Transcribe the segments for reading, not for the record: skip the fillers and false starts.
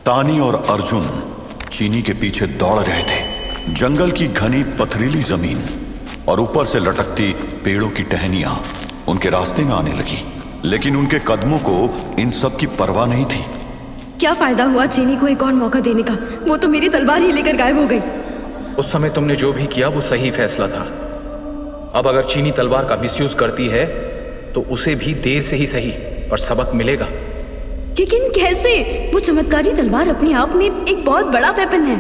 तानी और अर्जुन चीनी के पीछे दौड़ रहे थे। जंगल की घनी पथरीली जमीन और ऊपर से लटकती पेड़ों की टहनियां उनके रास्ते में आने लगी, लेकिन उनके कदमों को इन सब की परवाह नहीं थी। क्या फायदा हुआ चीनी को एक और मौका देने का? वो तो मेरी तलवार ही लेकर गायब हो गई। उस समय तुमने जो भी किया वो सही फैसला था। अब अगर चीनी तलवार का मिसयूज करती है तो उसे भी देर से ही सही पर सबक मिलेगा। लेकिन कैसे? वो चमत्कारी तलवार अपने आप में एक बहुत बड़ा वेपन है।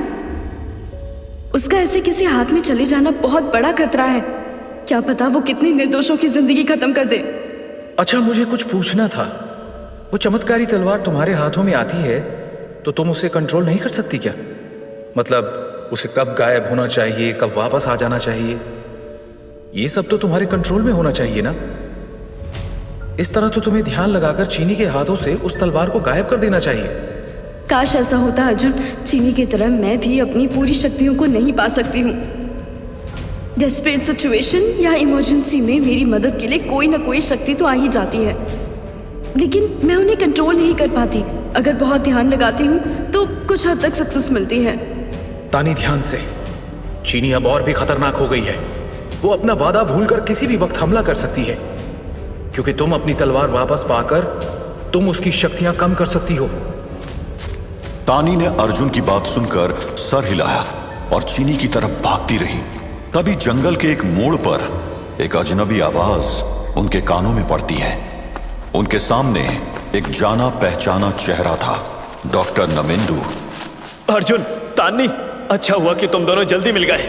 उसका ऐसे किसी हाथ में चले जाना बहुत बड़ा खतरा है। क्या पता वो कितने निर्दोषों की जिंदगी खत्म कर दे। अच्छा, मुझे कुछ पूछना था। वो चमत्कारी तलवार तुम्हारे हाथों में आती है तो तुम उसे कंट्रोल नहीं कर सकती क्या? मतलब उसे कब गायब होना चाहिए, कब वापस आ जाना चाहिए, ये सब तो तुम्हारे कंट्रोल में होना चाहिए ना। इस तरह तो तुम्हें ध्यान लगाकर चीनी के हाथों से उस तलवार को गायब कर देना चाहिए। काश ऐसा होता अर्जुन। चीनी की तरह मैं भी अपनी पूरी शक्तियों को नहीं पा सकती हूँ। डेस्परेट सिचुएशन या इमरजेंसी में मेरी मदद के लिए कोई ना कोई शक्ति तो आ ही जाती है, लेकिन मैं उन्हें कंट्रोल नहीं कर पाती। अगर बहुत ध्यान लगाती हूँ तो कुछ हद तक सक्सेस मिलती है। तानी, ध्यान से। चीनी अब और भी खतरनाक हो गई है। वो अपना वादा भूलकर किसी भी वक्त हमला कर सकती है, क्योंकि तुम अपनी तलवार वापस पाकर तुम उसकी शक्तियां कम कर सकती हो। तानी ने अर्जुन की बात सुनकर सर हिलाया और चीनी की तरफ भागती रही। तभी जंगल के एक मोड़ पर एक अजनबी आवाज उनके कानों में पड़ती है। उनके सामने एक जाना पहचाना चेहरा था, डॉक्टर नमेंदु। अर्जुन, तानी, अच्छा हुआ कि तुम दोनों जल्दी मिल गए।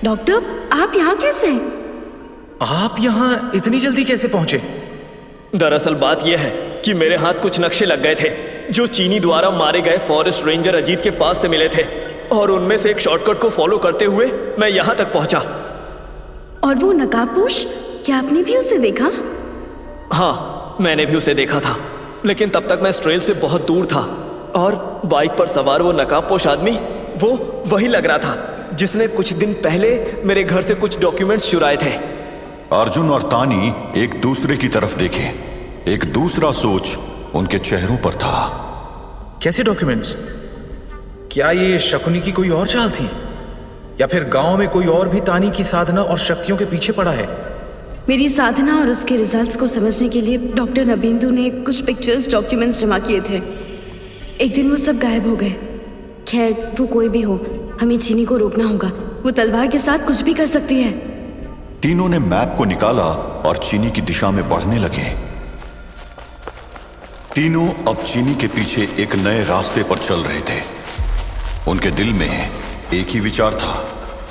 डॉक्टर, आप यहाँ कैसे? आप यहाँ इतनी जल्दी कैसे पहुंचे? दरअसल बात यह है कि मेरे हाथ कुछ नक्शे लग गए थे जो चीनी द्वारा मारे गए फॉरेस्ट रेंजर अजीत के पास से मिले थे, और उनमें से एक शॉर्टकट को फॉलो करते हुए मैं यहाँ तक पहुंचा। और वो नकाबपोश, क्या आपने भी उसे देखा? हाँ, मैंने भी उसे देखा था, लेकिन तब तक मैं ट्रेल से बहुत दूर था। और बाइक पर सवार वो नकाबपोश आदमी, वो वही लग रहा था जिसने कुछ दिन पहले मेरे घर से कुछ डॉक्यूमेंट्स चुराए थे। अर्जुन और तानी एक दूसरे की तरफ देखे। एक दूसरा सोच उनके चेहरों पर था। कैसे डॉक्यूमेंट्स? क्या ये शकुनी की कोई और चाल थी, या फिर गांव में कोई और भी तानी की साधना और शक्तियों के पीछे पड़ा है? मेरी साधना और उसके रिजल्ट्स को समझने के लिए डॉक्टर नबेंदु ने कुछ पिक्चर्स, डॉक्यूमेंट्स जमा किए थे। एक दिन वो सब गायब हो गए। खैर, वो कोई भी हो, हमें चीनी को रोकना होगा। वो तलवार के साथ कुछ भी कर सकती है। तीनों ने मैप को निकाला और चीनी की दिशा में बढ़ने लगे। तीनों अब चीनी के पीछे एक नए रास्ते पर चल रहे थे। उनके दिल में एक ही विचार था,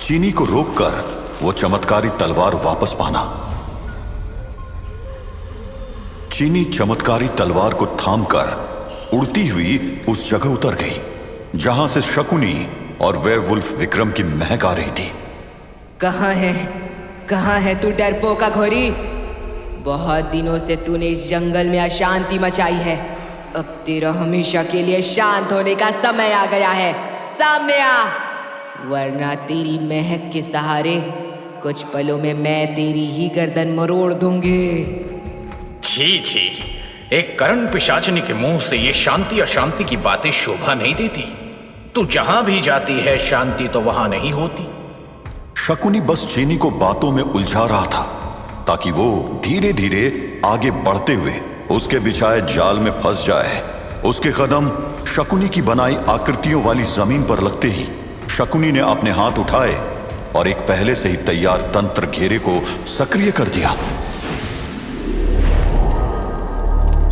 चीनी को रोककर वो चमत्कारी तलवार वापस पाना। चीनी चमत्कारी तलवार को थामकर उड़ती हुई उस जगह उतर गई जहां से शकुनी और वेयरवुल्फ विक्रम की महक आ रही थी। कहाँ है तू डरपोका घोरी? बहुत दिनों से तूने इस जंगल में अशांति मचाई है। अब तेरा हमेशा के लिए शांत होने का समय आ गया है। सामने आ, वरना तेरी महक के सहारे कुछ पलों में मैं तेरी ही गर्दन मरोड़ दूंगी। छी छी, एक करण पिशाचनी के मुंह से ये शांति अशांति की बातें शोभा नहीं देती। तू जहां भी जाती है शांति तो वहां नहीं होती। शकुनी बस चीनी को बातों में उलझा रहा था ताकि वो धीरे धीरे आगे बढ़ते हुए उसके बिछाए जाल में फंस जाए। उसके कदम शकुनी की बनाई आकृतियों वाली जमीन पर लगते ही शकुनी ने अपने हाथ उठाए और एक पहले से ही तैयार तंत्र घेरे को सक्रिय कर दिया।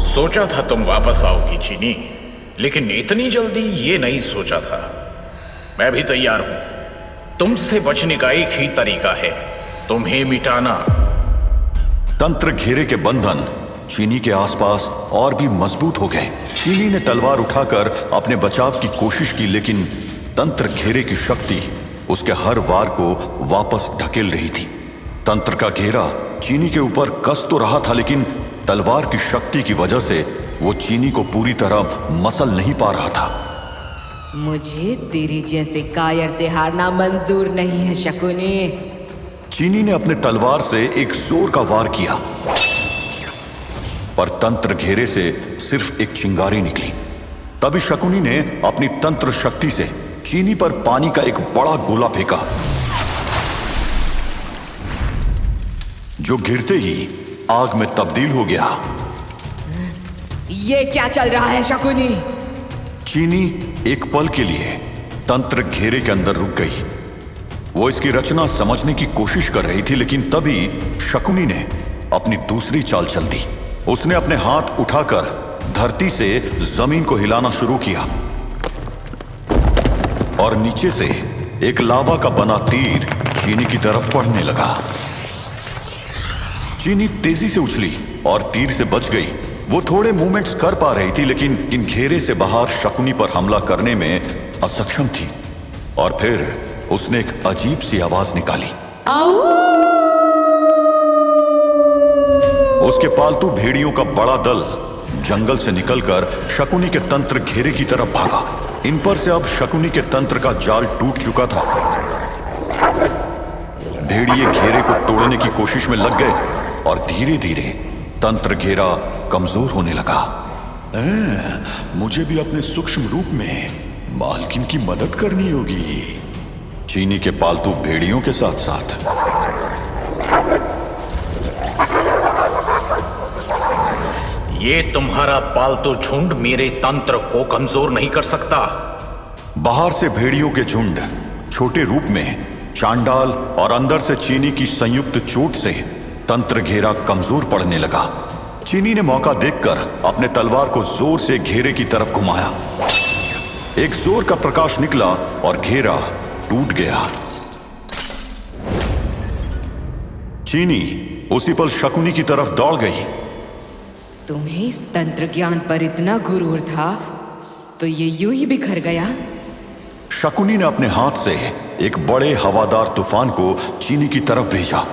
सोचा था तुम वापस आओगी चीनी, लेकिन इतनी जल्दी ये नहीं सोचा था। मैं भी तैयार हूं। तुमसे बचने का एक ही तरीका है, तुम्हें मिटाना। तंत्र घेरे के बंधन चीनी के आसपास और भी मजबूत हो गए। चीनी ने तलवार उठाकर अपने बचाव की कोशिश की, लेकिन तंत्र घेरे की शक्ति उसके हर वार को वापस ढकेल रही थी। तंत्र का घेरा चीनी के ऊपर कस तो रहा था, लेकिन तलवार की शक्ति की वजह से वो चीनी को पूरी तरह मसल नहीं पा रहा था। मुझे तेरे जैसे कायर से हारना मंजूर नहीं है शकुनी। चीनी ने अपने तलवार से एक जोर का वार किया, पर तंत्र घेरे से सिर्फ एक चिंगारी निकली। तभी शकुनी ने अपनी तंत्र शक्ति से चीनी पर पानी का एक बड़ा गोला फेंका, जो गिरते ही आग में तब्दील हो गया। ये क्या चल रहा है शकुनी? चीनी एक पल के लिए तंत्र घेरे के अंदर रुक गई। वो इसकी रचना समझने की कोशिश कर रही थी, लेकिन तभी शकुनी ने अपनी दूसरी चाल चल दी। उसने अपने हाथ उठाकर धरती से जमीन को हिलाना शुरू किया और नीचे से एक लावा का बना तीर चीनी की तरफ पड़ने लगा। चीनी तेजी से उछली और तीर से बच गई। वो थोड़े मूवमेंट्स कर पा रही थी, लेकिन इन घेरे से बाहर शकुनी पर हमला करने में असक्षम थी। और फिर उसने एक अजीब सी आवाज निकाली। उसके पालतू भेड़ियों का बड़ा दल जंगल से निकलकर शकुनी के तंत्र घेरे की तरफ भागा। इन पर से अब शकुनी के तंत्र का जाल टूट चुका था। भेड़िए घेरे को तोड़ने की कोशिश में लग गए और धीरे धीरे तंत्र घेरा कमजोर होने लगा। मुझे भी अपने सूक्ष्म रूप में मालकिन की मदद करनी होगी। चीनी के पालतू भेड़ियों के साथ साथ ये तुम्हारा पालतू झुंड मेरे तंत्र को कमजोर नहीं कर सकता। बाहर से भेड़ियों के झुंड छोटे रूप में चांडाल और अंदर से चीनी की संयुक्त चोट से तंत्र घेरा कमजोर पड़ने लगा। चीनी ने मौका देखकर अपने तलवार को जोर से घेरे की तरफ घुमाया। एक जोर का प्रकाश निकला और घेरा टूट गया। चीनी उसी पल शकुनी की तरफ दौड़ गई। तुम्हें इस तंत्र ज्ञान पर इतना गुरूर था तो ये यूं ही बिखर गया? शकुनी ने अपने हाथ से एक बड़े हवादार तूफान को चीनी की तरफ भेजा,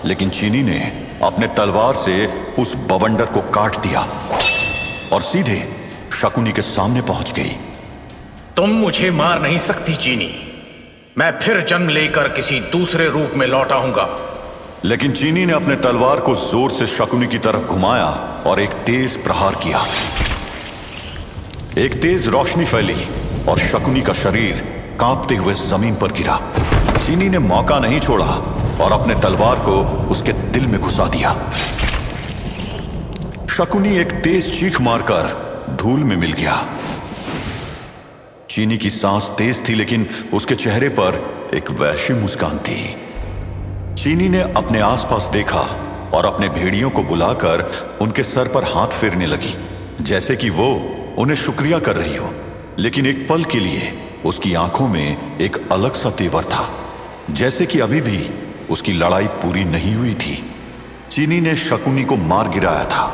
लेकिन चीनी ने अपने तलवार से उस बवंडर को काट दिया और सीधे शकुनी के सामने पहुंच गई। तुम मुझे मार नहीं सकती चीनी। मैं फिर जन्म लेकर किसी दूसरे रूप में लौट आऊंगा। लेकिन चीनी ने अपने तलवार को जोर से शकुनी की तरफ घुमाया और एक तेज प्रहार किया। एक तेज रोशनी फैली और शकुनी का शरीर कांपते हुए जमीन पर गिरा। चीनी ने मौका नहीं छोड़ा और अपने तलवार को उसके दिल में घुसा दिया। शकुनी एक तेज चीख मारकर धूल में मिल गया। चीनी की सांस तेज थी, लेकिन उसके चेहरे पर एक वैश्य मुस्कान थी। चीनी ने अपने आसपास देखा और अपने भेड़ियों को बुलाकर उनके सर पर हाथ फेरने लगी, जैसे कि वो उन्हें शुक्रिया कर रही हो। लेकिन एक पल के लिए उसकी आंखों में एक अलग सा तेवर था, जैसे कि अभी भी उसकी लड़ाई पूरी नहीं हुई थी। चीनी ने शकुनी को मार गिराया था,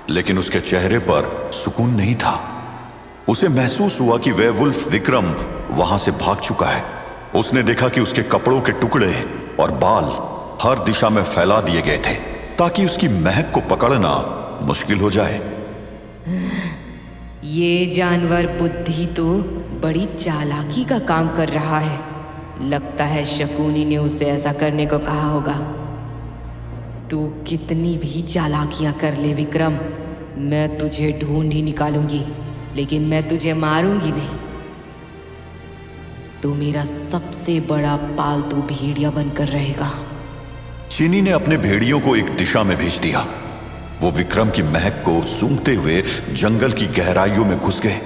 लेकिन उसके चेहरे पर सुकून नहीं था। उसे महसूस हुआ कि वेयरवुल्फ विक्रम वहां से भाग चुका है। उसने देखा कि उसके कपड़ों के टुकड़े और बाल हर दिशा में फैला दिए गए थे, ताकि उसकी महक को पकड़ना मुश्किल हो जाए। ये जानवर बुद्धि तो बड़ी चालाकी का काम कर रहा है। लगता है शकुनी ने उसे ऐसा करने को कहा होगा। तू कितनी भी चालाकियां कर ले विक्रम, मैं तुझे ढूंढ ही निकालूंगी, लेकिन मैं तुझे मारूंगी नहीं। तू मेरा सबसे बड़ा पालतू भेड़िया बनकर रहेगा। चीनी ने अपने भेड़ियों को एक दिशा में भेज दिया। वो विक्रम की महक को सूंघते हुए जंगल की गहराइयों में घुस गए।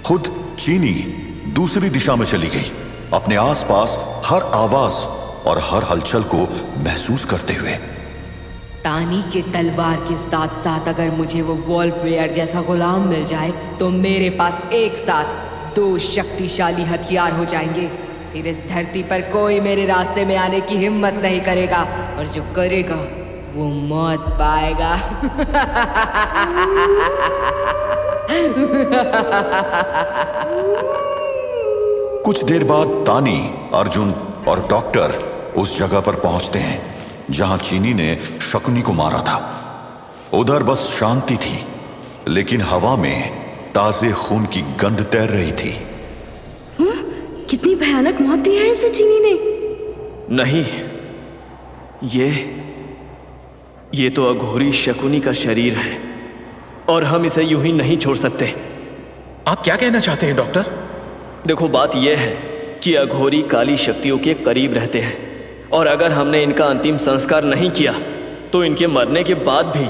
खुद चीनी दूसरी दिशा में चली गई, अपने आसपास हर आवाज और हर हलचल को महसूस करते हुए। तानी के तलवार के साथ साथ अगर मुझे वो वॉल्फ वेयर जैसा गुलाम मिल जाए तो मेरे पास एक साथ 2 शक्तिशाली हथियार हो जाएंगे। फिर इस धरती पर कोई मेरे रास्ते में आने की हिम्मत नहीं करेगा, और जो करेगा वो मौत पाएगा। कुछ देर बाद तानी, अर्जुन और डॉक्टर उस जगह पर पहुंचते हैं जहां चीनी ने शकुनी को मारा था। उधर बस शांति थी, लेकिन हवा में ताजे खून की गंध तैर रही थी। कितनी भयानक मौत दी है इसे चीनी ने। नहीं, ये तो अघोरी शकुनी का शरीर है और हम इसे यूं ही नहीं छोड़ सकते। आप क्या कहना चाहते हैं डॉक्टर? देखो, बात यह है कि अघोरी काली शक्तियों के करीब रहते हैं, और अगर हमने इनका अंतिम संस्कार नहीं किया तो इनके मरने के बाद भी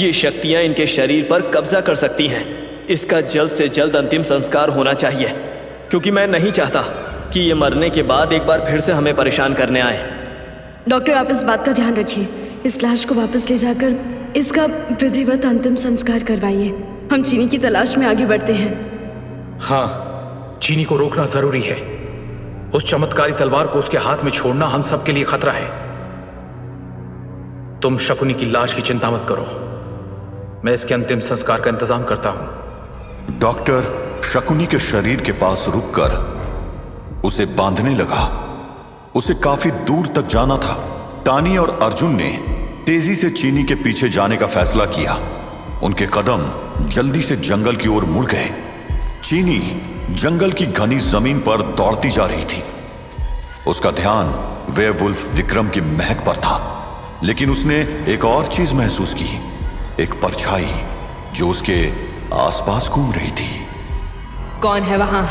ये शक्तियां इनके शरीर पर कब्जा कर सकती हैं। इसका जल्द से जल्द अंतिम संस्कार होना चाहिए, क्योंकि मैं नहीं चाहता कि ये मरने के बाद एक बार फिर से हमें परेशान करने आए। डॉक्टर, आप इस बात का ध्यान रखिए। इस लाश को वापस ले जाकर इसका विधिवत अंतिम संस्कार करवाइए। हम चीनी की तलाश में आगे बढ़ते हैं। हाँ, चीनी को रोकना जरूरी है। उस चमत्कारी तलवार को उसके हाथ में छोड़ना हम सबके लिए खतरा है। तुम शकुनी की लाश की चिंता मत करो, मैं इसके अंतिम संस्कार का इंतजाम करता हूं। डॉक्टर शकुनी के शरीर के पास रुककर उसे बांधने लगा। उसे काफी दूर तक जाना था। तानी और अर्जुन ने तेजी से चीनी के पीछे जाने का फैसला किया। उनके कदम जल्दी से जंगल की ओर मुड़ गए। चीनी जंगल की घनी जमीन पर दौड़ती जा रही थी। उसका ध्यान वेयरवुल्फ विक्रम की महक पर था, लेकिन उसने एक और चीज महसूस की, एक परछाई जो उसके आसपास घूम रही थी। कौन है वहां?